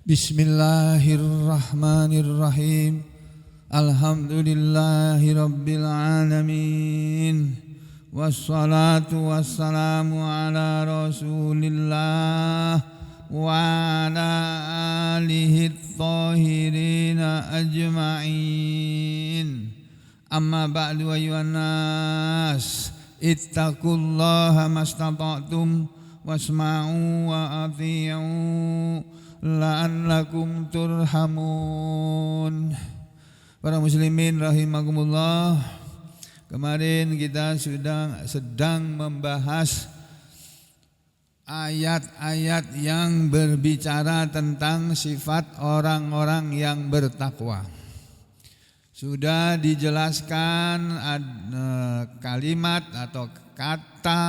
Bismillahirrahmanirrahim. Alhamdulillahi rabbil alamin. Wassalatu wassalamu ala rasulillah wa ala alihi at-tahirin ajma'in. Amma ba'du ayyuhan nas, ittaqullaha mastata'tum wasma'u wa ati'u la'allakum turhamun. Para muslimin rahimakumullah, kemarin kita sedang membahas ayat-ayat yang berbicara tentang sifat orang-orang yang bertakwa. Sudah dijelaskan kalimat atau kata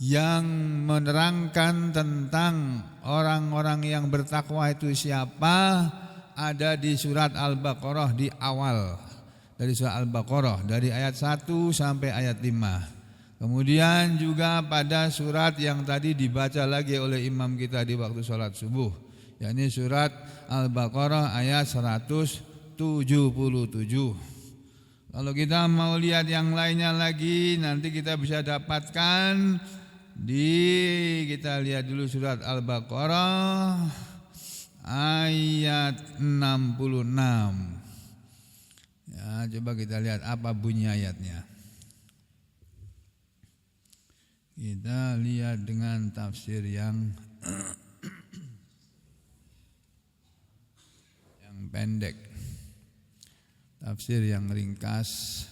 yang menerangkan tentang orang-orang yang bertakwa itu siapa, ada di surat Al-Baqarah di awal. Dari surat Al-Baqarah dari ayat 1 sampai ayat 5. Kemudian juga pada surat yang tadi dibaca lagi oleh imam kita di waktu sholat subuh, yakni surat Al-Baqarah ayat 177. Kalau kita mau lihat yang lainnya lagi, nanti kita bisa dapatkan kita lihat dulu surat Al-Baqarah ayat 66. Ya, coba kita lihat apa bunyi ayatnya. Kita lihat dengan tafsir yang pendek, tafsir yang ringkas.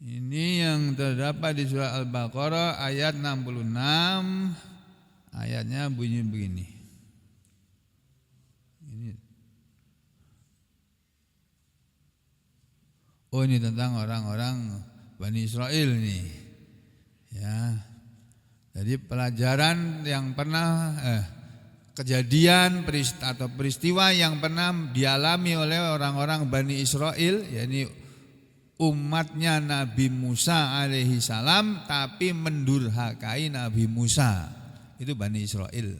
Ini yang terdapat di surah Al-Baqarah ayat 66. Ayatnya bunyi begini. Ini tentang orang-orang Bani Israel nih. Ya. Jadi pelajaran yang pernah kejadian atau peristiwa yang pernah dialami oleh orang-orang Bani Israel, yakni umatnya Nabi Musa alaihi salam, tapi mendurhakai Nabi Musa. Itu Bani Israel.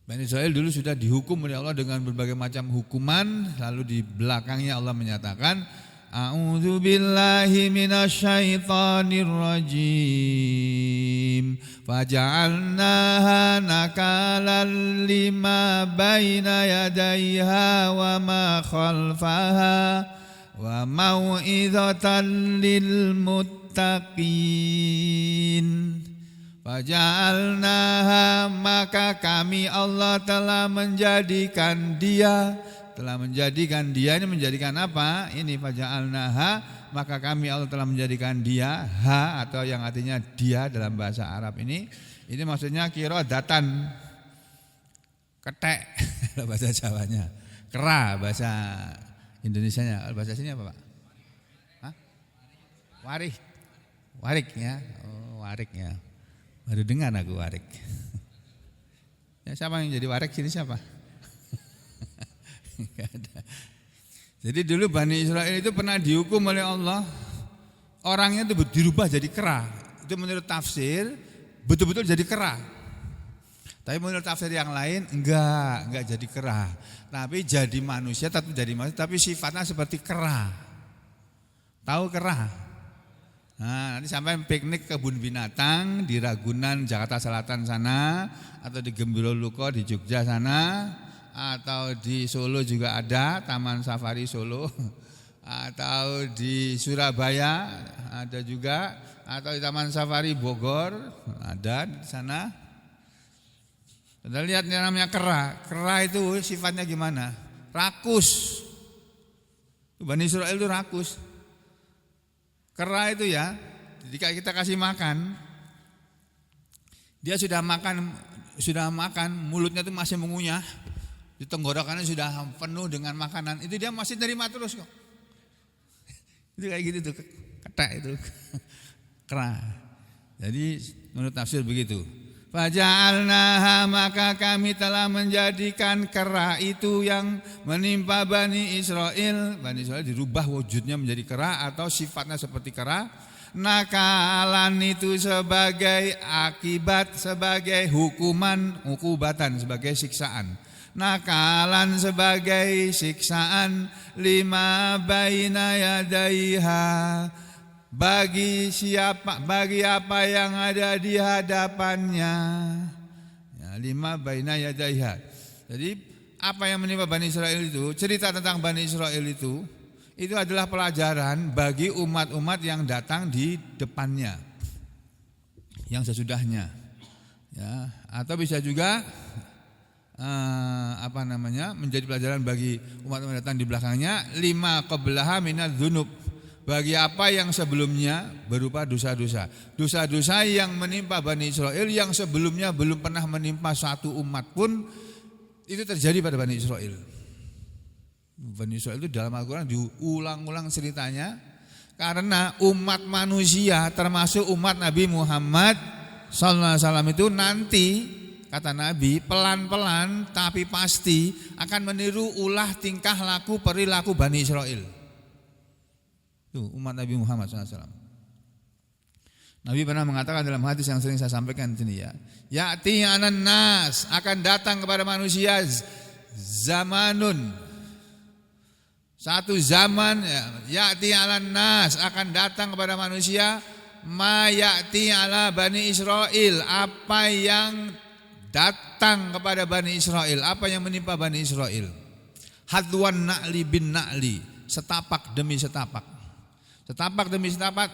Bani Israel dulu sudah dihukum oleh Allah dengan berbagai macam hukuman. Lalu di belakangnya Allah menyatakan, A'udzu billahi minasyaitonir rajim. Faja'alnaha nakalan lima baina yadayha wa ma khalfaha wa mau'izatan lil muttaqin. Faja'alnaha, maka kami Allah telah menjadikan dia ini menjadikan apa? Ini faja'alnaha, maka kami Allah telah menjadikan dia, ha atau yang artinya dia dalam bahasa Arab ini maksudnya kirodatan, ketek bahasa Jawanya, kera bahasa Indonesianya. Bahasa sini apa, Pak? Hah? Warik ya. Oh, warik ya. Baru dengar aku warik. Ya, siapa yang jadi warik sini siapa? Enggak ada. Jadi dulu Bani Israel itu pernah dihukum oleh Allah. Orangnya itu dirubah jadi kera. Itu menurut tafsir betul-betul jadi kera. Tapi menurut tafsir yang lain enggak jadi kera. Tapi jadi manusia, tapi sifatnya seperti kera. Tahu kera? Nah, nanti sampai piknik kebun binatang di Ragunan, Jakarta Selatan sana, atau di Gembira Luko di Jogja sana, atau di Solo juga ada Taman Safari Solo, atau di Surabaya ada juga, atau di Taman Safari Bogor ada di sana. Kita lihat yang namanya kera. Kera itu sifatnya gimana? Rakus. Bani Israel itu rakus. Kera itu ya, jika kita kasih makan, dia sudah makan, mulutnya itu masih mengunyah, di tenggorokannya sudah penuh dengan makanan, itu dia masih nerima terus kok. Itu kayak gitu tuh, ketek itu, kera. Jadi menurut tafsir begitu. Faja'alnaha, maka kami telah menjadikan kera itu yang menimpa Bani Israel. Bani Israel dirubah wujudnya menjadi kera atau sifatnya seperti kera. Nakalan itu sebagai akibat, sebagai hukuman, ukubatan, sebagai siksaan. Nakalan sebagai siksaan, lima baina yadaiha, bagi siapa, bagi apa yang ada di hadapannya. Ya, lima baina yadaiha. Jadi apa yang menimpa Bani Israel itu, cerita tentang Bani Israel itu adalah pelajaran bagi umat-umat yang datang di depannya, yang sesudahnya, ya, atau bisa juga menjadi pelajaran bagi umat-umat yang datang di belakangnya. Lima qablaha minadz dzunub, bagi apa yang sebelumnya berupa dosa-dosa. Dosa-dosa yang menimpa Bani Israel yang sebelumnya belum pernah menimpa satu umat pun, itu terjadi pada Bani Israel. Bani Israel itu dalam Al-Quran diulang-ulang ceritanya, karena umat manusia termasuk umat Nabi Muhammad SAW itu nanti, kata Nabi, pelan-pelan tapi pasti akan meniru ulah tingkah laku perilaku Bani Israel. Itu umat Nabi Muhammad SAW. Nabi pernah mengatakan dalam hadis yang sering saya sampaikan di sini, ya, ya'ti 'alan nas, akan datang kepada manusia zamanun, satu zaman, ya'ti 'alan nas, akan datang kepada manusia ma ya'ti 'ala Bani Israel, apa yang datang kepada Bani Israel, apa yang menimpa Bani Israel. Hadwan na'li bin na'li, setapak demi setapak, setapak demi setapak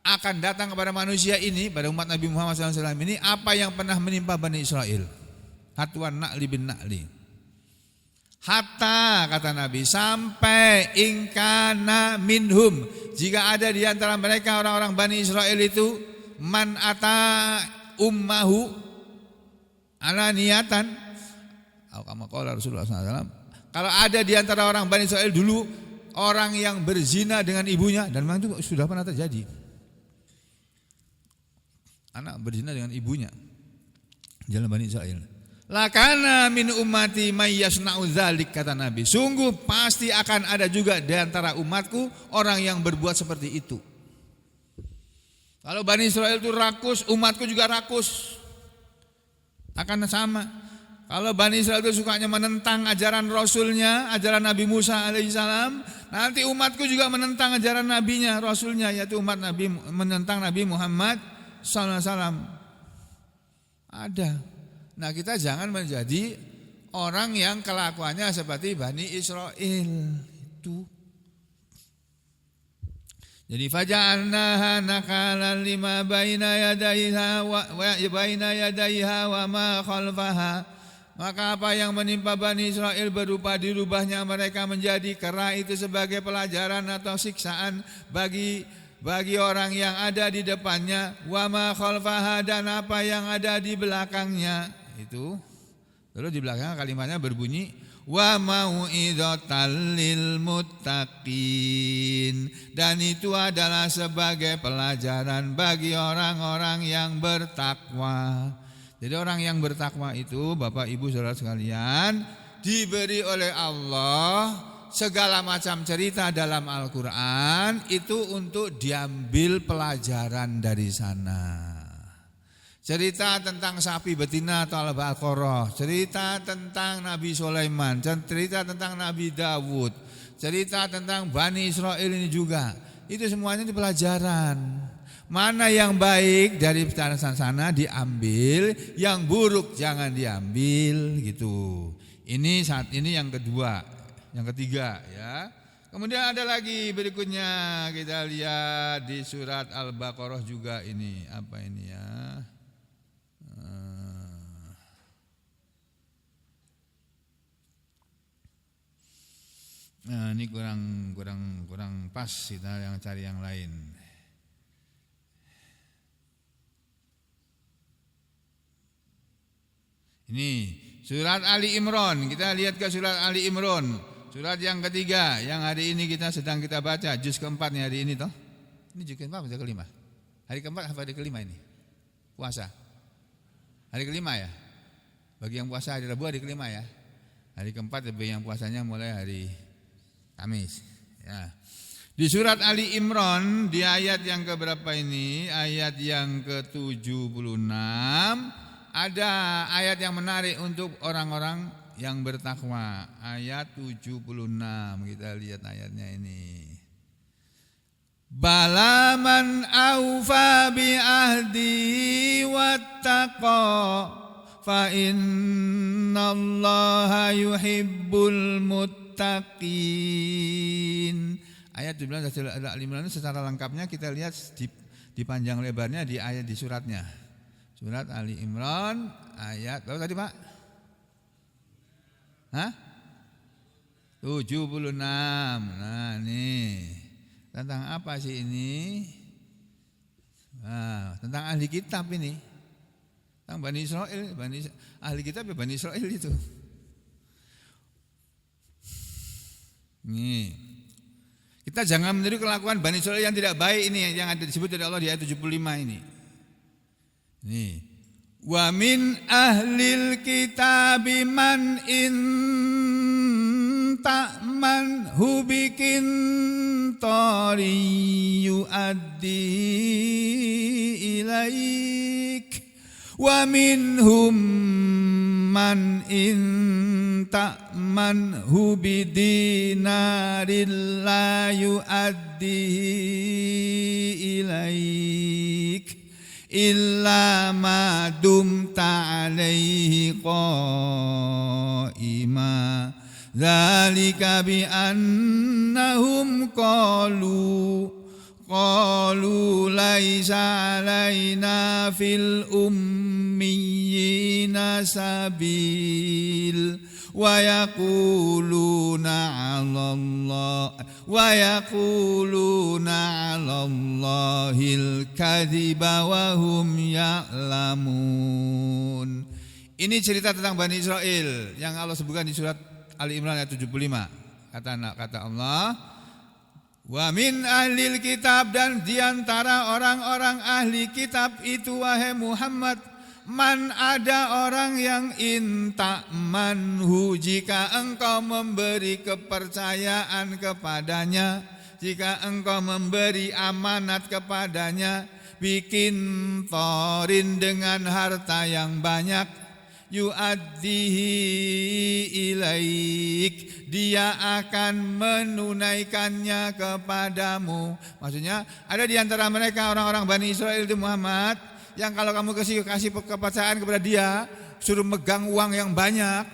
akan datang kepada manusia ini, pada umat Nabi Muhammad SAW ini, apa yang pernah menimpa Bani Israel. Hadwan na'li bin na'li, hatta, kata Nabi, sampai ingkana minhum, jika ada di antara mereka orang-orang Bani Israel itu, man ata ummahu ala niatan, kama qala Rasulullah SAW, kalau ada di antara orang Bani Israel dulu orang yang berzina dengan ibunya, dan memang itu sudah pernah terjadi, anak berzina dengan ibunya jalan Bani Israel. Lakana min ummati may yasna'u dzalik, kata Nabi, sungguh pasti akan ada juga di antara umatku orang yang berbuat seperti itu. Kalau Bani Israel itu rakus, umatku juga rakus, akan sama. Kalau Bani Israel itu sukanya menentang ajaran Rasulnya, ajaran Nabi Musa alaihissalam, nanti umatku juga menentang ajaran Nabinya, Rasulnya, yaitu umat Nabi menentang Nabi Muhammad SAW. Ada. Nah, kita jangan menjadi orang yang kelakuannya seperti Bani Israel itu. Jadi faja'alnaha nakalan lima baina yadaiha wa ma khalfaha. Maka apa yang menimpa Bani Israel berupa dirubahnya mereka menjadi kera, itu sebagai pelajaran atau siksaan bagi orang yang ada di depannya, wa ma khalfaha, dan apa yang ada di belakangnya. Itu terus di belakang kalimatnya berbunyi wa mau'izatal lil muttaqin, dan itu adalah sebagai pelajaran bagi orang-orang yang bertakwa. Jadi orang yang bertakwa itu, Bapak Ibu Saudara sekalian, diberi oleh Allah segala macam cerita dalam Al-Quran itu untuk diambil pelajaran dari sana. Cerita tentang sapi betina atau Al-Baqarah, cerita tentang Nabi Sulaiman, cerita tentang Nabi Dawud, cerita tentang Bani Israel ini juga. Itu semuanya di pelajaran. Mana yang baik dari sana diambil, yang buruk jangan diambil, gitu. Ini saat ini yang kedua, yang ketiga, ya. Kemudian ada lagi berikutnya, kita lihat di surat Al-Baqarah juga ini, apa ini ya? Nah, ini kurang pas, kita yang cari yang lain. Ini surat Ali Imran, kita lihat ke surat Ali Imran, surat yang ketiga yang hari ini kita sedang kita baca, juz keempat nih hari ini toh. Ini juz keempat atau kelima? Hari keempat apa hari kelima ini? Puasa. Hari kelima ya? Bagi yang puasa hari Rabu hari kelima ya. Hari keempat bagi yang puasanya mulai hari Kamis. Ya. Di surat Ali Imran di ayat yang keberapa ini? Ayat yang ke-76 ada ayat yang menarik untuk orang-orang yang bertakwa. Ayat 76, kita lihat ayatnya ini. Bala man aufa bi ahdi wattaqa fa innallaha yuhibbul muttaqin. Ayat 17 surat Al-Imran secara lengkapnya kita lihat di panjang lebarnya di ayat di suratnya. Surat Ali Imran ayat berapa tadi Pak? 76. Nah nih tentang apa sih ini? Nah, tentang ahli kitab ini. Tentang Bani Israel, ahli kitab ya Bani Israel itu. Nih. Kita jangan meniru kelakuan Bani Israil yang tidak baik ini yang ada disebut oleh Allah di ayat 75 ini. Nih. Wa min ahlil kitabi man in ta'man hubikin tari yu'addi ilaik wa minhum man in ta'man hubidinarin la yu'addi ilaik illa ma dumta alaihi qaima dzalika bi annahum qalu laisa alaina fil ummiyina sabil wa yaquluna 'alallahil kadhiba wa hum ya'lamun. Ini cerita tentang Bani Israel yang Allah sebutkan di surat Ali Imran ayat 75. Kata Allah, wa min ahlil kitab, dan diantara orang-orang ahli kitab itu wahai Muhammad, man, ada orang yang intakmanhu, jika engkau memberi kepercayaan kepadanya, jika engkau memberi amanat kepadanya, bikin torin dengan harta yang banyak, yu'addihi ilaik, dia akan menunaikannya kepadamu. Maksudnya ada di antara mereka orang-orang Bani Israel itu Muhammad, yang kalau kamu kasih kepercayaan kepada dia, suruh megang uang yang banyak,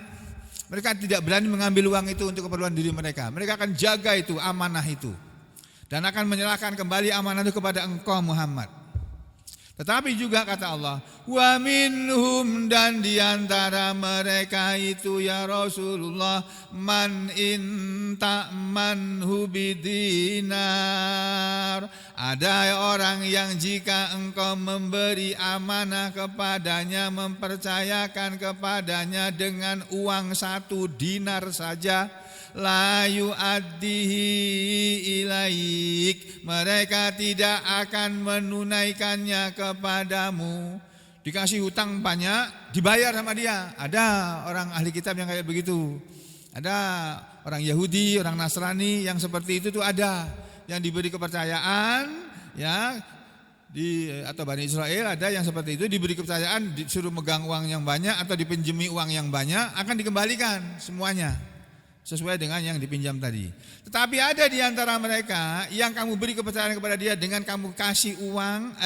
mereka tidak berani mengambil uang itu untuk keperluan diri mereka. Mereka akan jaga itu, amanah itu, dan akan menyerahkan kembali amanah itu kepada engkau Muhammad. Tetapi juga kata Allah, wa minhum, dan diantara mereka itu ya Rasulullah, man in ta'manhu bidinar, ada orang yang jika engkau memberi amanah kepadanya, mempercayakan kepadanya dengan uang 1 dinar saja, la yu'addihi ilaik, mereka tidak akan menunaikannya kepadamu. Dikasih hutang banyak, dibayar sama dia. Ada orang ahli kitab yang kayak begitu. Ada orang Yahudi, orang Nasrani yang seperti itu tuh ada, yang diberi kepercayaan, ya, atau Bani Israel ada yang seperti itu, diberi kepercayaan, disuruh megang uang yang banyak atau dipinjami uang yang banyak, akan dikembalikan semuanya sesuai dengan yang dipinjam tadi. Tetapi ada di antara mereka yang kamu beri kepercayaan kepada dia dengan kamu kasih uang,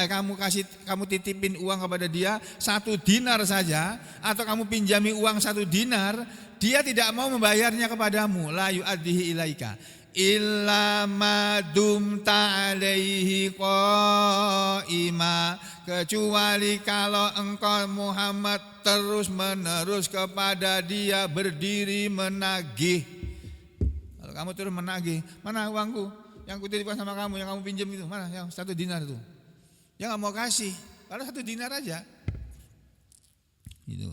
kamu titipin uang kepada dia 1 dinar saja, atau kamu pinjami uang 1 dinar, dia tidak mau membayarnya kepadamu, la yu'addihi ilaika illa ma dumta alaihi qaima, kecuali kalau engkau Muhammad terus menerus kepada dia berdiri menagih. Kalau kamu terus menagih, mana uangku yang kutitipkan sama kamu, yang kamu pinjam itu, mana yang 1 dinar itu, dia nggak mau kasih, padahal 1 dinar aja gitu.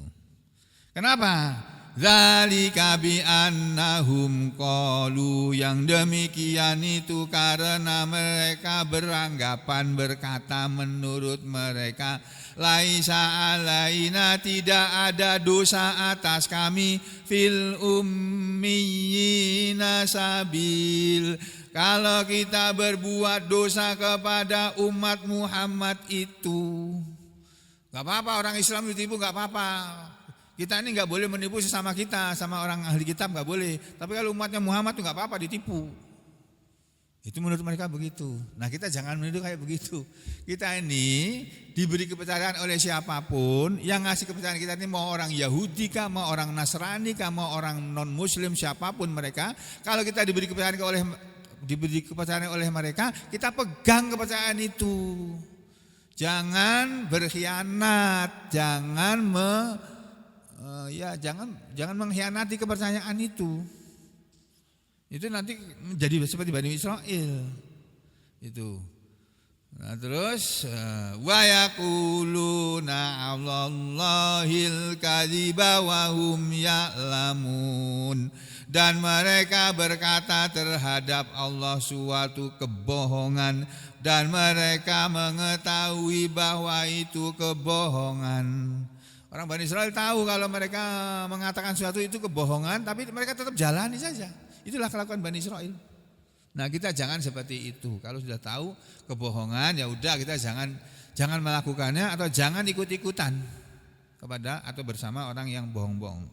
Kenapa? Dzalika bi annahum qalu, yang demikian itu karena mereka beranggapan, berkata menurut mereka, laisa alaina, tidak ada dosa atas kami, fil ummiyina sabil, kalau kita berbuat dosa kepada umat Muhammad itu. Gak apa-apa orang Islam ditipu, gak apa-apa. Kita ini gak boleh menipu sesama kita, sama orang ahli kitab gak boleh. Tapi kalau umatnya Muhammad itu gak apa-apa ditipu. Itu menurut mereka begitu. Nah kita jangan menuduh kayak begitu. Kita ini diberi kepercayaan oleh siapapun. Yang ngasih kepercayaan kita ini mau orang Yahudi kah, mau orang Nasrani kah, mau orang non Muslim, siapapun mereka. Kalau kita diberi kepercayaan oleh mereka, kita pegang kepercayaan itu. Jangan berkhianat, jangan mengkhianati kepercayaan itu. Itu nanti menjadi seperti Bani Israil. Itu. Nah, terus wa yaquluna 'alallahil kadziba wa hum ya'lamun. Dan mereka berkata terhadap Allah suatu kebohongan dan mereka mengetahui bahwa itu kebohongan. Orang Bani Israil tahu kalau mereka mengatakan sesuatu itu kebohongan, tapi mereka tetap jalani saja. Itulah kelakuan Bani Israil. Nah, kita jangan seperti itu. Kalau sudah tahu kebohongan, ya udah kita jangan melakukannya atau jangan ikut-ikutan kepada atau bersama orang yang bohong-bohong.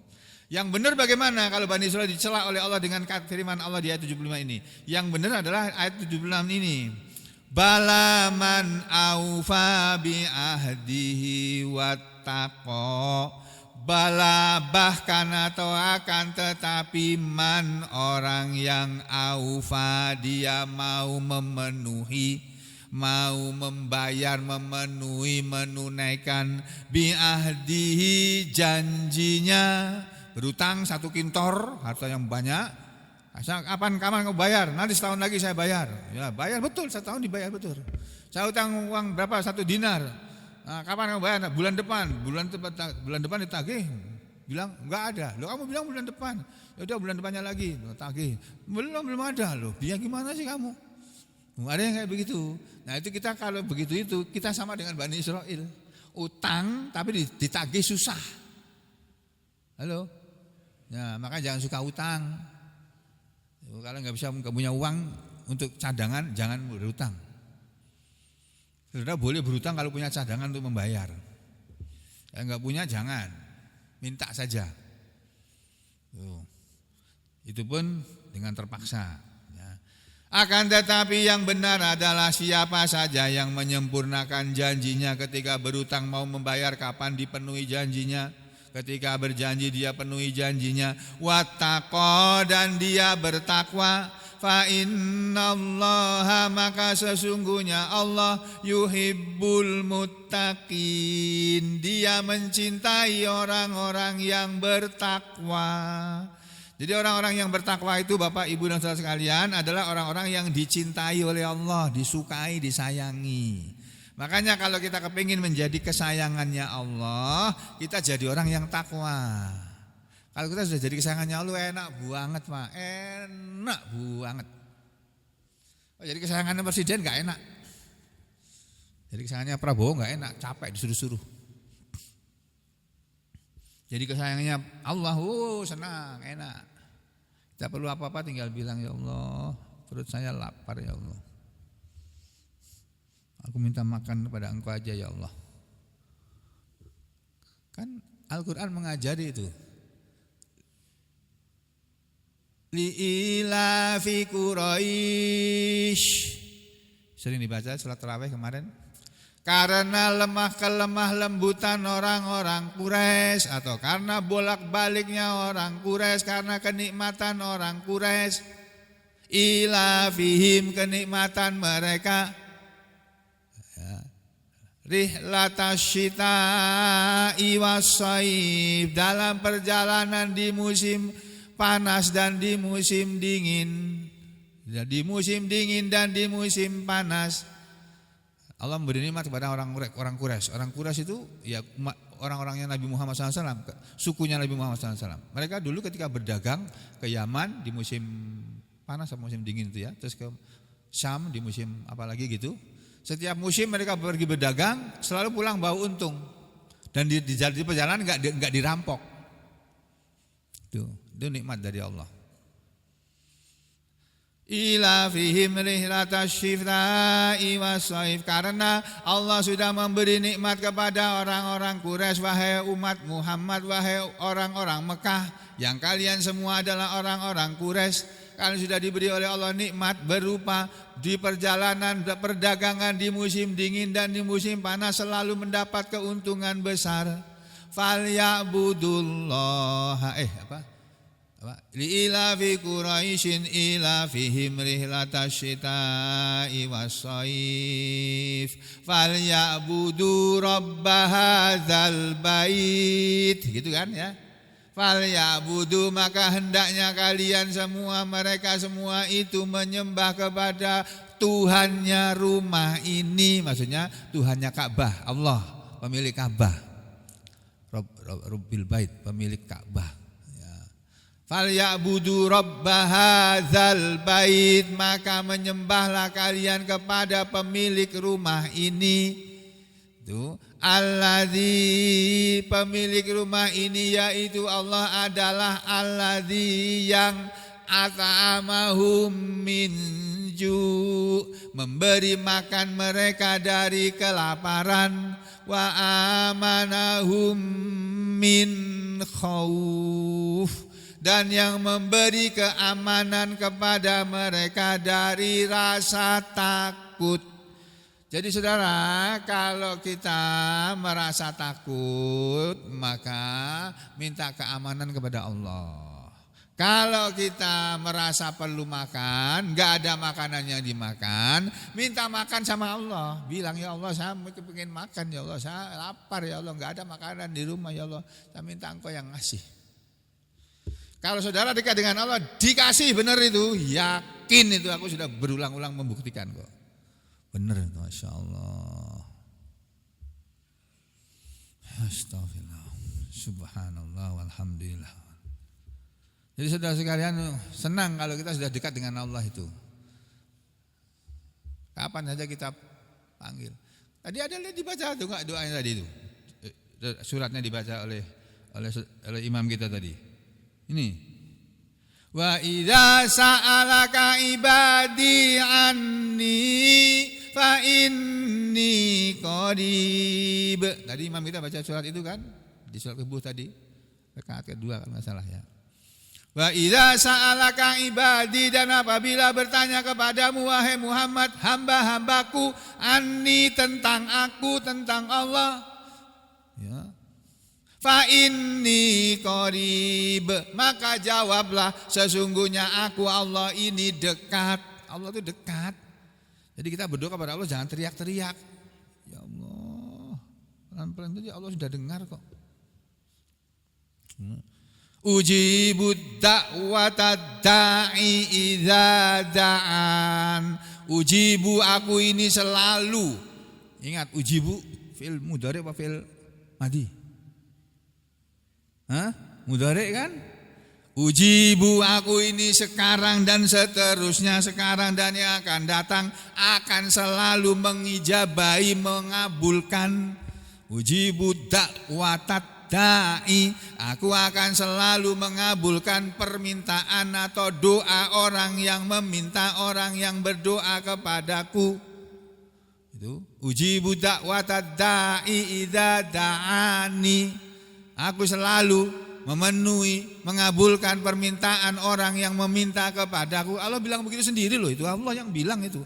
Yang benar bagaimana kalau Bani Israil dicela oleh Allah dengan firman Allah di ayat 75 ini? Yang benar adalah ayat 76 ini. Bala man aufa bi ahdihi wattaqa. Bala bahkan atau akan tetapi man orang yang aufa dia mau memenuhi, mau membayar, memenuhi, menunaikan biahdihi janjinya. Berutang 1 kintor harta yang banyak. Kapan kau bayar? Nanti setahun lagi saya bayar. Ya bayar betul, setahun dibayar betul. Saya utang uang berapa? 1 dinar. Nah, kapan kamu bayar? Bulan depan ditagih. Bilang enggak ada. Loh kamu bilang bulan depan. Ya udah bulan depannya lagi tagih. Belum ada loh. Dia gimana sih kamu? Ada yang kayak begitu. Nah, itu kita kalau begitu itu kita sama dengan Bani Israil. Utang tapi ditagih susah. Halo. Ya, makanya jangan suka utang. Kalau nggak punya uang untuk cadangan jangan berutang. Saudara boleh berutang kalau punya cadangan untuk membayar. Yang enggak punya jangan, minta saja. Itu pun dengan terpaksa. Akan tetapi yang benar adalah siapa saja yang menyempurnakan janjinya ketika berutang mau membayar kapan dipenuhi janjinya. Ketika berjanji dia penuhi janjinya. Wattaqo dan dia bertakwa. Fa innallaha maka sesungguhnya Allah yuhibbul muttaqin. Dia mencintai orang-orang yang bertakwa. Jadi orang-orang yang bertakwa itu Bapak Ibu dan saudara sekalian adalah orang-orang yang dicintai oleh Allah, disukai, disayangi. Makanya kalau kita kepingin menjadi kesayangannya Allah, kita jadi orang yang takwa. Kalau kita sudah jadi kesayangannya Allah, enak banget Pak, enak banget. Jadi kesayangannya presiden gak enak. Jadi kesayangannya Prabowo gak enak, capek disuruh-suruh. Jadi kesayangannya Allah, senang, enak. Tidak perlu apa-apa, tinggal bilang ya Allah, perut saya lapar ya Allah. Aku minta makan kepada Engkau aja ya Allah. Kan Al-Quran mengajari itu. Li'ilafi Quraisy. Sering dibaca salat tarawih kemarin. Karena kelemah lembutan orang-orang Quraisy atau karena bolak-baliknya orang Quraisy, karena kenikmatan orang Quraisy. Ilafihim kenikmatan mereka. Rihlatasyita'i wassaif dalam perjalanan di musim panas dan di musim dingin. Di musim dingin dan di musim panas Allah memberi nikmat kepada orang Quraisy. Orang Quraisy itu ya orang-orangnya Nabi Muhammad SAW, sukunya Nabi Muhammad SAW. Mereka dulu ketika berdagang ke Yaman di musim panas atau musim dingin itu ya, terus ke Syam di musim apalagi gitu. Setiap musim mereka pergi berdagang, selalu pulang bawa untung. Dan di perjalanan enggak dirampok. Itu nikmat dari Allah. ila fihim rihlatasyifta'i wassaif, karena Allah sudah memberi nikmat kepada orang-orang Quraisy, wahai umat Muhammad, wahai orang-orang Mekah, yang kalian semua adalah orang-orang Quraisy. Kalian sudah diberi oleh Allah nikmat berupa di perjalanan perdagangan di musim dingin dan di musim panas selalu mendapat keuntungan besar. Falyabudullaha li'ilafi Quraisyin ilafihim rihlatasyita'i wassaif falyabudu rabba hadzal bait, gitu kan ya. Falyabudu, maka hendaknya kalian semua, mereka semua itu menyembah kepada Tuhannya rumah ini, maksudnya Tuhannya Ka'bah, Allah pemilik Ka'bah, Rabbil Bait, pemilik Ka'bah. Falyabudu rabba hadzal bait, maka menyembahlah kalian kepada pemilik rumah ini. Itu alladzi, pemilik rumah ini yaitu Allah adalah alladzi yang at'amahum min ju', memberi makan mereka dari kelaparan, wa amanahum min khauf, dan yang memberi keamanan kepada mereka dari rasa takut. Jadi saudara, kalau kita merasa takut, maka minta keamanan kepada Allah. Kalau kita merasa perlu makan, gak ada makanan yang dimakan, minta makan sama Allah. Bilang, ya Allah, saya pengen makan, ya Allah, saya lapar, ya Allah, gak ada makanan di rumah, ya Allah, saya minta Engkau yang ngasih. Kalau saudara dekat dengan Allah, dikasih, benar itu, yakin itu, aku sudah berulang-ulang membuktikan kok. Benar itu, Masya Allah. Astagfirullah, subhanallah, walhamdulillah. Jadi saudara sekalian, senang kalau kita sudah dekat dengan Allah itu. Kapan saja kita panggil. Tadi ada dibaca tuh enggak doanya tadi itu. Suratnya dibaca oleh imam kita tadi. Ini, wa idza sa'alaka ibadi anni fa inni qarib. Tadi imam kita baca surat itu kan, di surat Subuh tadi, rakaat kedua kalau enggak salah ya. Wa idza sa'alaka ibadi, dan apabila bertanya kepadamu wahai Muhammad hamba-hambaku, anni, tentang aku, tentang Allah, ya, fa inni qarib, maka jawablah, sesungguhnya aku Allah ini dekat. Allah itu dekat. Jadi kita berdoa kepada Allah jangan teriak-teriak. Ya Allah, pelan-pelan saja, Allah sudah dengar kok. Ujibud da'watad da'i idza da'an. Ujibu, aku ini selalu. Ingat, ujibu fi'il mudhari apa fi'il madhi? Mudhari kan? Ujibu, aku ini sekarang dan seterusnya, sekarang dan yang akan datang, akan selalu mengijabahi, mengabulkan. Ujibu da'watat da'i, aku akan selalu mengabulkan permintaan atau doa orang yang meminta, orang yang berdoa kepadaku. Itu ujibu da'watat da'i idza da'ani. Aku selalu memenuhi, mengabulkan permintaan orang yang meminta kepadaku. Allah bilang begitu sendiri loh, itu Allah yang bilang itu.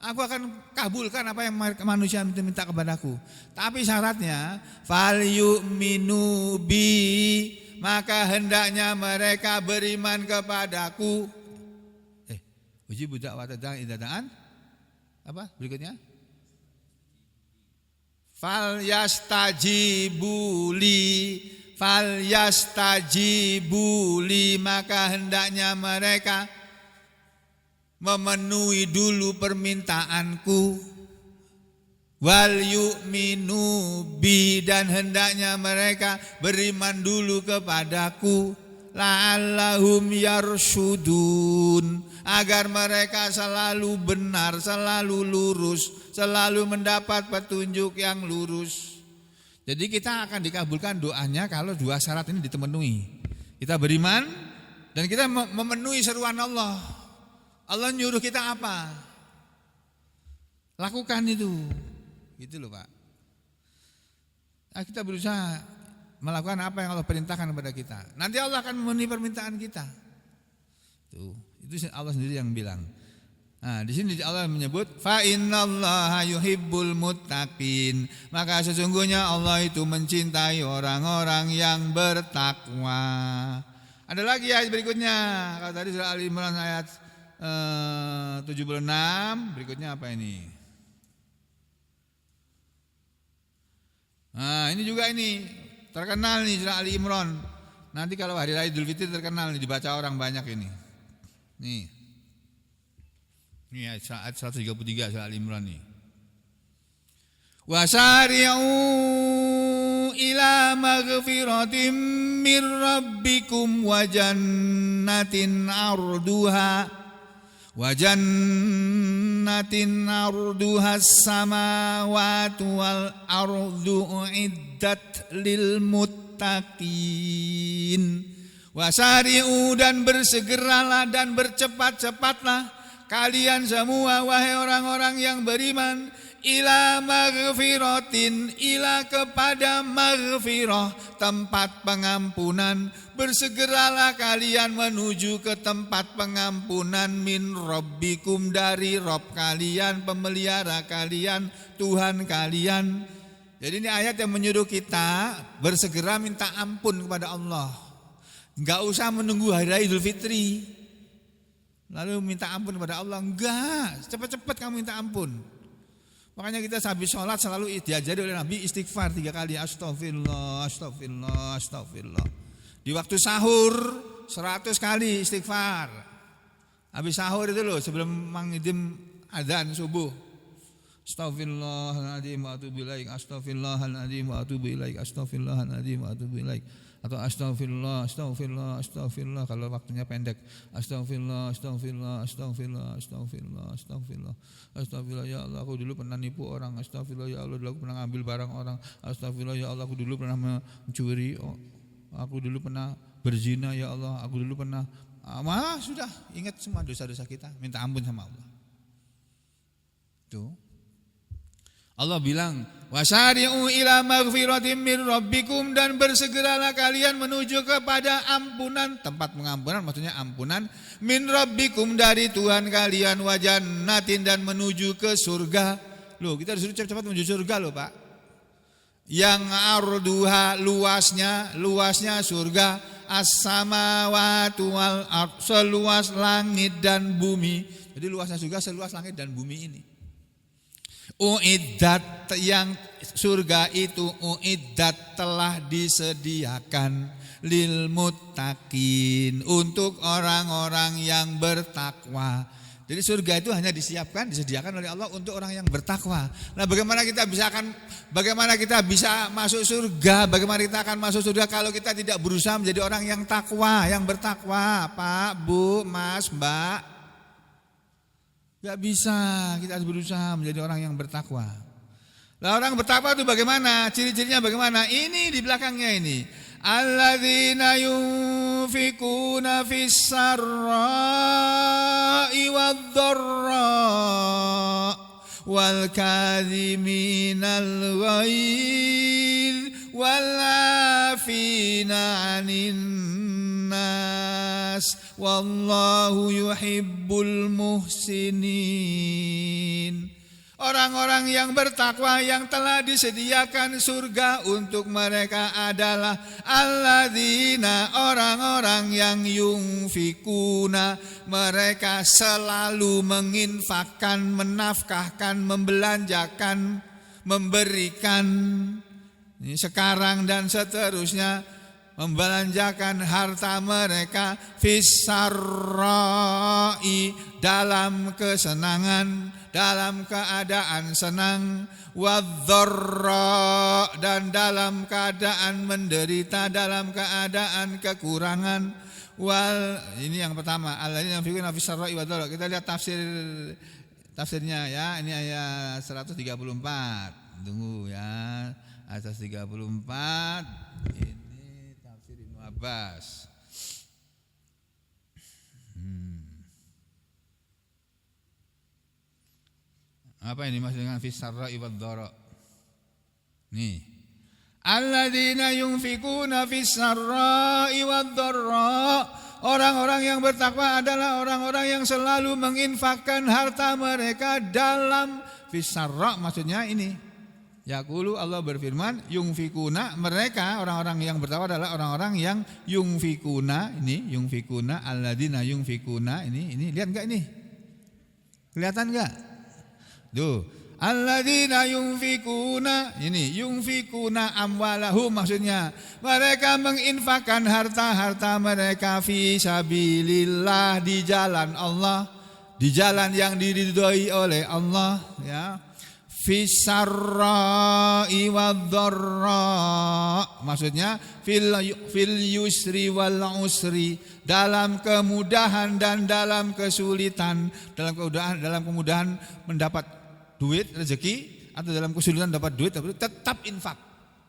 Aku akan kabulkan apa yang manusia minta kepadaku. Tapi syaratnya fal yu'minu bi, maka hendaknya mereka beriman kepadaku. Uji budak watadang idadaan. Apa berikutnya? Fal yastajibuli, maka hendaknya mereka memenuhi dulu permintaanku. Wal yu'minu bi, dan hendaknya mereka beriman dulu kepadaku. La'allahum yarshudun, agar mereka selalu benar, selalu lurus, selalu mendapat petunjuk yang lurus. Jadi kita akan dikabulkan doanya kalau dua syarat ini ditemenuhi. Kita beriman dan kita memenuhi seruan Allah. Allah nyuruh kita apa? Lakukan itu. Gitu loh Pak. Nah, kita berusaha melakukan apa yang Allah perintahkan kepada kita. Nanti Allah akan memenuhi permintaan kita. Tuh, itu Allah sendiri yang bilang. Nah, di sini Allah menyebut fa innallaha yuhibbul muttaqin. Maka sesungguhnya Allah itu mencintai orang-orang yang bertakwa. Ada lagi ayat berikutnya. Kalau tadi surah Ali Imran ayat 76, berikutnya apa ini? Nah, ini juga ini terkenal nih surah Ali Imran. Nanti kalau hari raya Idul Fitri terkenal nih, dibaca orang banyak ini. Nih. Ini ayat 133 surah Al-Imran nih. Wasari'u ila maghfiratin mir rabbikum wa jannatin arduha as-samawati wal ardu uiddat lil muttaqin. Wasari'u, dan bersegeralah dan bercepat-cepatlah kalian semua wahai orang-orang yang beriman, ila maghfiratin, ila kepada maghfirah, tempat pengampunan. Bersegeralah kalian menuju ke tempat pengampunan min rabbikum, dari Rabb kalian, pemelihara kalian, Tuhan kalian. Jadi ini ayat yang menyuruh kita bersegera minta ampun kepada Allah. Enggak usah menunggu hari raya Idul Fitri lalu minta ampun kepada Allah. Enggak, cepat-cepat kamu minta ampun. Makanya kita habis sholat selalu diajari oleh Nabi istighfar 3 kali. Astagfirullah, astagfirullah, astagfirullah. Di waktu sahur 100 kali istighfar. Habis sahur itu loh, sebelum mengidim adzan subuh. Astagfirullahaladzim wa atubu ilaik, astagfirullahaladzim wa atubu ilaik, astagfirullahaladzim wa atubu ilaik. Atau astagfirullah, astagfirullah, astagfirullah kalau waktunya pendek. Astagfirullah, astagfirullah, astagfirullah, astagfirullah, astagfirullah. Astagfirullah ya Allah, aku dulu pernah nipu orang. Astagfirullah ya Allah, dulu aku pernah ngambil barang orang. Astagfirullah ya Allah, aku dulu pernah mencuri. Aku dulu pernah berzina ya Allah, aku dulu pernah. Sudah, ingat semua dosa-dosa kita, minta ampun sama Allah. Tuh. Allah bilang, wasari'u ila maghfiratin min rabbikum, dan bersegeralah kalian menuju kepada ampunan, tempat pengampunan, maksudnya ampunan, min rabbikum, dari Tuhan kalian, wa jannatin, dan menuju ke surga. Loh, kita disuruh cepat-cepat menuju surga loh Pak. Yang arduha, luasnya surga, as-samawati wal ard, seluas langit dan bumi. Jadi luasnya surga seluas langit dan bumi ini. Uiddat, yang surga itu uiddat, telah disediakan lil muttaqin, untuk orang-orang yang bertakwa. Jadi surga itu hanya disediakan oleh Allah untuk orang yang bertakwa. Nah, bagaimana kita bisa masuk surga? Bagaimana kita akan masuk surga kalau kita tidak berusaha menjadi orang yang takwa, yang bertakwa, Pak, Bu, Mas, Mbak? Gak bisa, kita harus berusaha menjadi orang yang bertakwa. Lah orang bertakwa itu bagaimana? Ciri-cirinya bagaimana? Ini di belakangnya ini. Alladzina yunfikuna fis sarra'i wadh-dharra wal kadhiminal ghaidh wal 'afina 'anil nas wallahu yuhibbul muhsinin. Orang-orang yang bertakwa yang telah disediakan surga untuk mereka adalah alladzina, orang-orang yang yunfikuna, mereka selalu menginfakkan, menafkahkan, membelanjakan, memberikan, ini sekarang dan seterusnya, membelanjakan harta mereka fissarra'i, dalam kesenangan, dalam keadaan senang, wadh-dharra, dan dalam keadaan menderita, dalam keadaan kekurangan, ini yang pertama, alladzina yunfikuna fissarra'i wadh-dharra. Kita lihat tafsirnya ya, ini ayat 134. Tunggu ya, ayat 134. Ini tafsir Ibnu Abbas. Apa ini maksudnya dengan fis-sarra'i wad-dharra? Nih. Alladzina yunfikuna fis-sarra'i wad-dharra. Orang-orang yang bertakwa adalah orang-orang yang selalu menginfakkan harta mereka dalam fis-sarra, maksudnya ini. Yaqulu, Allah berfirman, yunfikuna, mereka orang-orang yang bertakwa adalah orang-orang yang yunfikuna, ini yunfikuna, alladzina yunfikuna, ini lihat enggak ini? Kelihatan enggak? Tuh, alladzina yunfikuna, ini yunfikuna amwalahum, maksudnya mereka menginfakkan harta-harta mereka fi sabilillah, di jalan Allah, di jalan yang diridhoi oleh Allah, ya. Fisarra'i wad-dharra, maksudnya fil yusri wal usri, dalam kemudahan dan dalam kesulitan, dalam kemudahan mendapat duit rezeki atau dalam kesulitan dapat duit tapi tetap infak.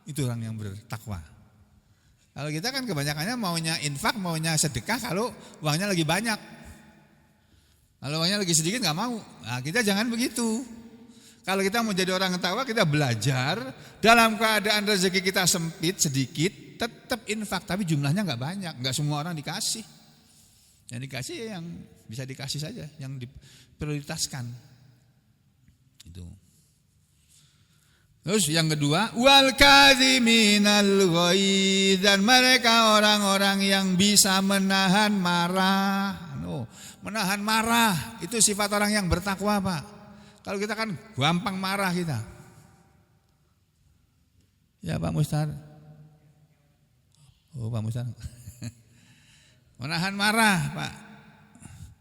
Itu orang yang bertakwa. Kalau kita kan kebanyakannya maunya infak, maunya sedekah kalau uangnya lagi banyak. Kalau uangnya lagi sedikit nggak mau. Nah, kita jangan begitu. Kalau kita mau jadi orang takwa, kita belajar dalam keadaan rezeki kita sempit sedikit, tetap infak, tapi jumlahnya nggak banyak, nggak semua orang dikasih. Yang dikasih yang bisa dikasih saja, yang diprioritaskan. Itu. Terus yang kedua, wal kadhiminal ghaidz, dan mereka orang-orang yang bisa menahan marah. Menahan marah itu sifat orang yang bertakwa, Pak. Kalau kita kan gampang marah kita. Ya Pak Mustar. Oh Pak Mustar. Menahan marah Pak.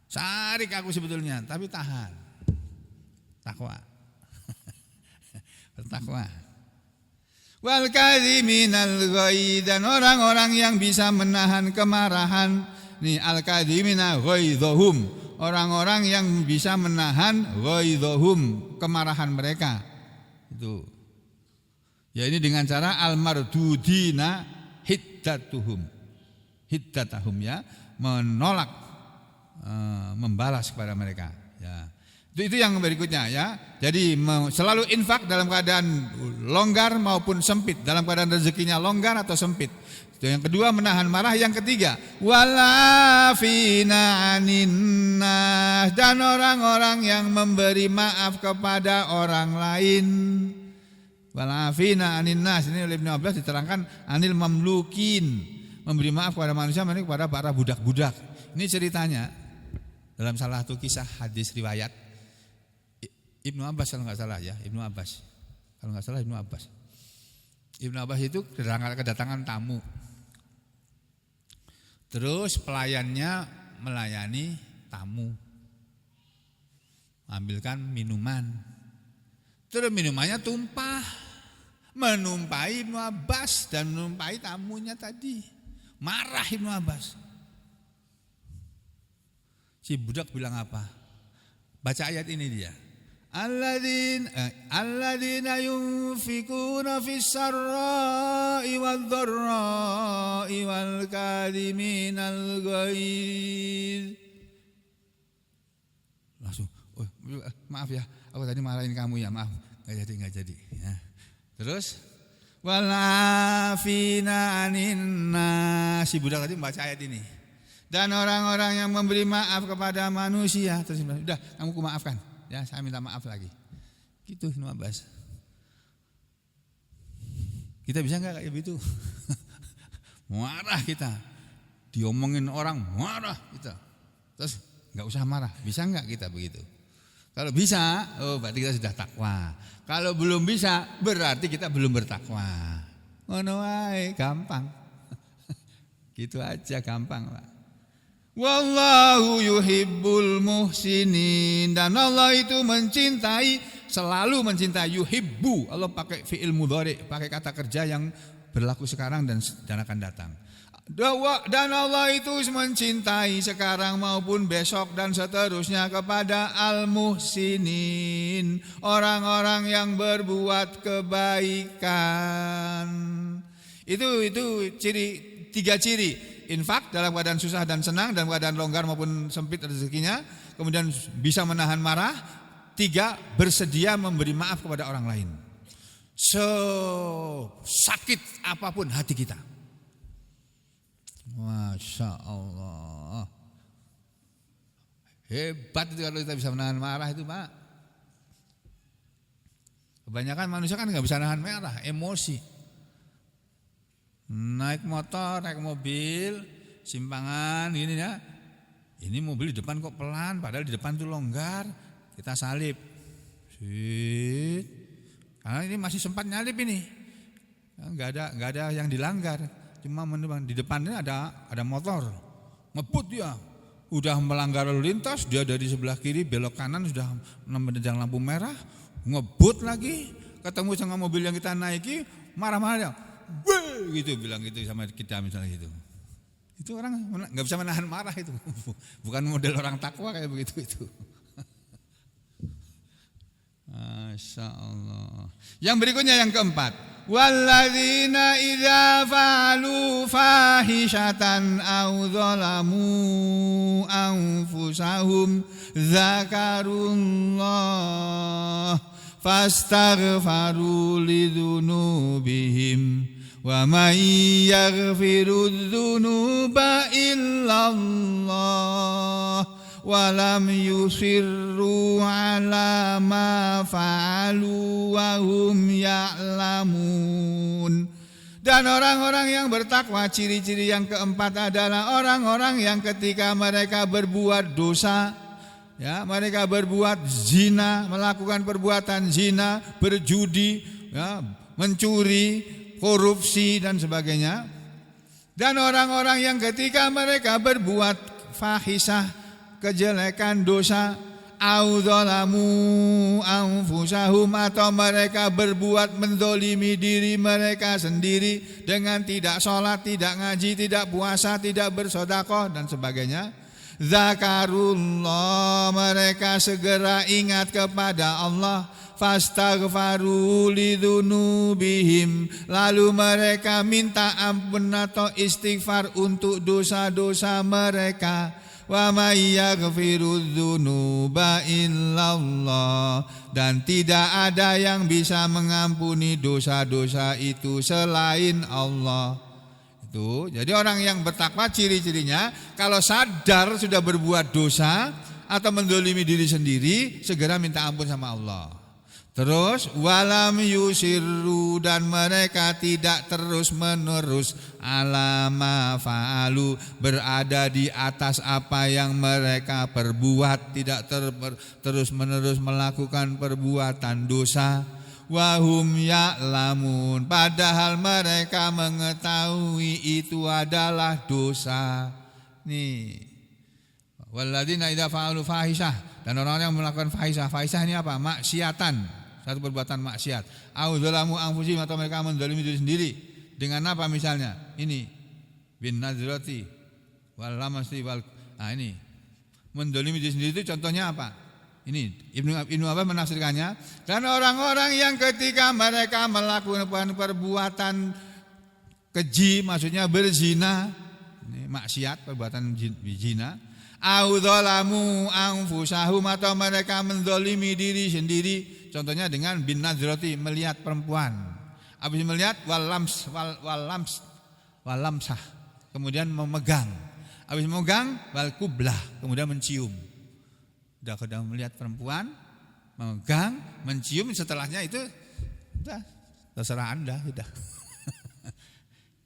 Sarik aku sebetulnya, tapi tahan. Takwa. Bertakwa. Wal kadhiminal ghaidz, dan orang-orang yang bisa menahan kemarahan. Nih al-kadhimina ghaidzahum. Orang-orang yang bisa menahan ghaidzahum, kemarahan mereka. Itu. Ya ini dengan cara al-mardudina hiddatahum, ya, menolak, membalas kepada mereka. Ya. Itu yang berikutnya ya. Jadi selalu infak dalam keadaan longgar maupun sempit, dalam keadaan rezekinya longgar atau sempit. Yang kedua menahan marah, yang ketiga walafina anin nas, dan orang-orang yang memberi maaf kepada orang lain. Walafina anin nas, ini oleh Ibnu Abbas diterangkan anil mamlukin, memberi maaf kepada manusia, kepada para budak-budak. Ini ceritanya dalam salah satu kisah hadis riwayat Ibnu Abbas kalau nggak salah ya, Ibnu Abbas itu kedatangan tamu. Terus pelayannya melayani tamu, ambilkan minuman. Terus minumannya tumpah, menumpai Ibnu Abbas dan menumpai tamunya tadi. Marah Ibnu Abbas. Si budak bilang apa? Baca ayat ini dia. Alladzina yunfikuna fis-sarra'i wad-dharra'i wal kadhiminal ghaidz. Langsung, oh, maaf ya, aku tadi marahin kamu ya, maaf, nggak jadi. Ya. Terus, walafina anin nas, si budak tadi membaca ayat ini. Dan orang-orang yang memberi maaf kepada manusia, terus udah, kamu kumaafkan. Ya, saya minta maaf lagi. Gitu Ibnu Abbas. Kita bisa enggak kayak begitu? Marah kita. Diomongin orang marah kita. Terus enggak usah marah. Bisa enggak kita begitu? Kalau bisa, oh berarti kita sudah takwa. Kalau belum bisa, berarti kita belum bertakwa. Ngono wae, gampang. Gitu aja gampang, Pak. Wallahu yuhibbul muhsinin, dan Allah itu mencintai, selalu mencintai. Yuhibbu, Allah pakai fi'il mudhari, pakai kata kerja yang berlaku sekarang dan akan datang. Dan Allah itu mencintai sekarang maupun besok dan seterusnya kepada al-muhsinin, orang-orang yang berbuat kebaikan. Itu tiga ciri. Infak dalam keadaan susah dan senang, dalam keadaan longgar maupun sempit rezekinya. Kemudian bisa menahan marah, 3, bersedia memberi maaf kepada orang lain. Sesakit apapun hati kita. Masya Allah. Hebat itu kalau kita bisa menahan marah itu, Pak. Kebanyakan manusia kan nggak bisa nahan marah, emosi. Naik motor, naik mobil, simpangan gini ya. Ini mobil di depan kok pelan, padahal di depan tuh longgar. Kita salip. Karena ini masih sempat nyalip ini. Enggak ada yang dilanggar. Cuma di depannya ada motor. Ngebut dia. Udah melanggar lalu lintas, dia dari sebelah kiri belok kanan sudah menunjang lampu merah, ngebut lagi, ketemu sama mobil yang kita naiki, marah-marah. Weh, gitu bilang gitu sama kita misalnya gitu. Itu orang nggak bisa menahan marah itu. Bukan model orang takwa kayak begitu itu. Masya Allah. Yang berikutnya yang keempat. Walladzina idza fa'alu fahishatan aw zalamu anfusahum zakarullah fastaghfaru lidzunubihim wa may yaghfirudz dzunuba illallah walam yusirru ala ma fa'alu wa hum ya'lamun. Dan orang-orang yang bertakwa, ciri-ciri yang keempat adalah orang-orang yang ketika mereka berbuat dosa, ya, mereka berbuat zina, melakukan perbuatan zina, berjudi, ya, mencuri, korupsi dan sebagainya. Dan orang-orang yang ketika mereka berbuat fahisah, kejelekan dosa, au dzalamu anfusahum, atau mereka berbuat mendolimi diri mereka sendiri dengan tidak sholat, tidak ngaji, tidak puasa, tidak bersedekah dan sebagainya. Zakarullah, mereka segera ingat kepada Allah. Fastaghfaru lidzunubihim, lalu mereka minta ampun atau istighfar untuk dosa-dosa mereka. Wa may yaghfirudz dzunuba illallah, dan tidak ada yang bisa mengampuni dosa-dosa itu selain Allah. Itu. Jadi orang yang bertakwa ciri-cirinya kalau sadar sudah berbuat dosa atau mendolimi diri sendiri, segera minta ampun sama Allah. Terus walam yusirru, dan mereka tidak terus-menerus alama fa'alu, berada di atas apa yang mereka perbuat, tidak terus-menerus melakukan perbuatan dosa. Wahum ya'lamun, padahal mereka mengetahui itu adalah dosa. Nih, walladzina idza fa'alu fahisyah, dan orang-orang yang melakukan fahisyah. Fahisyah ini apa? Maksiatan, satu perbuatan maksiat. Au dzalamu anfusihim, atau mereka menzalimi diri sendiri. Dengan apa misalnya? Ini bin nazrati wal lamasi wal, ini menzalimi diri sendiri itu contohnya apa? Ini Ibnu Abbas menafsirkannya, dan orang-orang yang ketika mereka melakukan perbuatan keji, maksudnya berzina, ini maksiat, perbuatan zina. Au dzalamu anfusahum, atau mereka menzalimi diri sendiri, contohnya dengan bin nazrati, melihat perempuan. Habis melihat walamsah, kemudian memegang. Habis memegang wal kublah, kemudian mencium. Sudah melihat perempuan, memegang, mencium, setelahnya itu sudah terserah Anda sudah.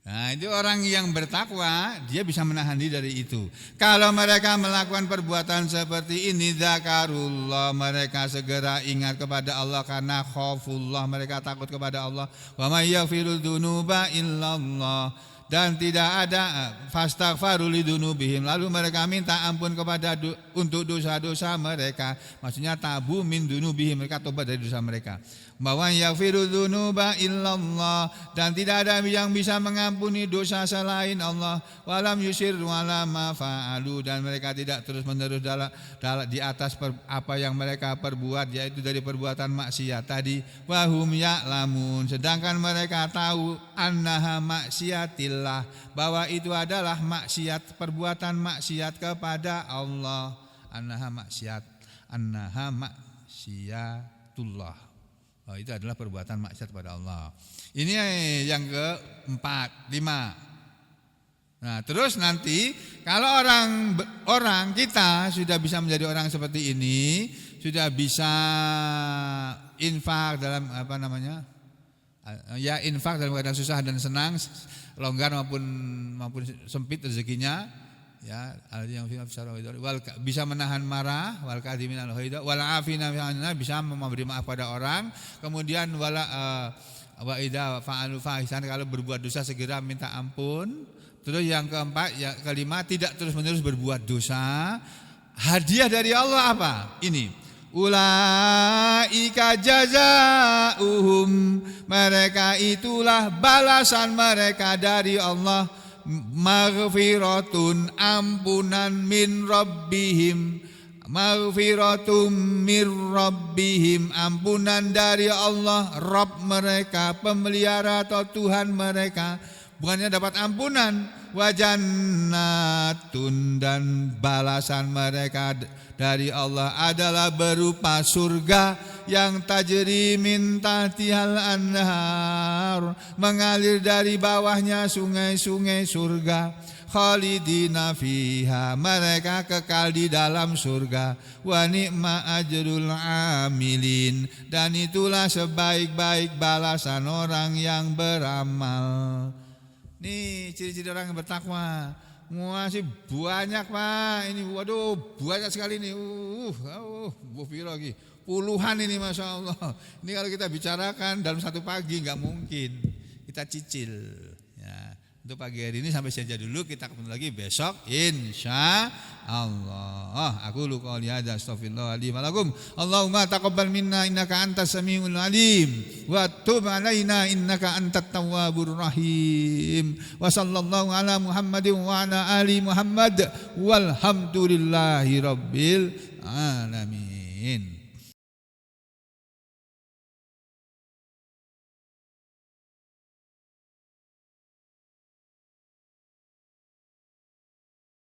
Nah, itu orang yang bertakwa, dia bisa menahan diri dari itu. Kalau mereka melakukan perbuatan seperti ini, zakarullah, mereka segera ingat kepada Allah karena khaufullah, mereka takut kepada Allah. Wa may yaghfirudz dzunuba illallah, dan tidak ada fastaghfaru lidzunubihim, lalu mereka minta ampun kepada untuk dosa-dosa mereka. Maksudnya tabu min dzunubihim, mereka tobat dari dosa mereka. Bahwa yaghfirudz dzunuba illallah, dan tidak ada yang bisa mengampuni dosa selain Allah. Walam yusirru ala ma fa'alu, dan mereka tidak terus-menerus di atas apa yang mereka perbuat, yaitu dari perbuatan maksiat tadi. Wahum ya'lamun, sedangkan mereka tahu annaha maksiatillah, bahwa itu adalah maksiat, perbuatan maksiat kepada Allah. Annaha maksiat ma'siyatullah. Itu adalah perbuatan maksiat pada Allah. Ini yang keempat, 5. Nah, terus nanti kalau orang kita sudah bisa menjadi orang seperti ini, sudah bisa infak dalam infak dalam keadaan susah dan senang, longgar maupun sempit rezekinya, ya, yang bisa menahan marah, wal kadhimin al ghaidha wal afina bisa memberi maaf pada orang, kemudian wa idza fa'alu fahisan, kalau berbuat dosa segera minta ampun. Terus yang keempat, kelima, tidak terus-menerus berbuat dosa. Hadiah dari Allah apa? Ini. Ulaika jazaa'uhum, mereka itulah balasan mereka dari Allah, maghfiratun, ampunan min rabbihim, maghfiratum mir rabbihim, ampunan dari Allah, Rabb mereka, pemelihara atau Tuhan mereka. Bukannya dapat ampunan, wa jannatun, dan balasan mereka dari Allah adalah berupa surga yang tajri min tahtihal anhar, mengalir dari bawahnya sungai-sungai surga. Khalidina fiha, mereka kekal di dalam surga. Wa ni'ma ajrul amilin, dan itulah sebaik-baik balasan orang yang beramal. Nih ciri-ciri orang yang bertakwa. Masih banyak, Pak. Ini waduh banyak sekali nih. Lagi puluhan ini, Masya Allah. Ini kalau kita bicarakan dalam satu pagi nggak mungkin. Kita cicil. Ya, untuk pagi hari ini sampai saja dulu. Kita ketemu lagi besok, insya Allah. Aku lu qouli hadza astaghfirullahaladzim walakum. Allahumma taqabbal minna innaka antas samiul alim wa tub alaina innaka antat tawwabur rahim. Wa sallallahu ala Muhammadin wa ala ali Muhammad walhamdulillahi rabbil alamin.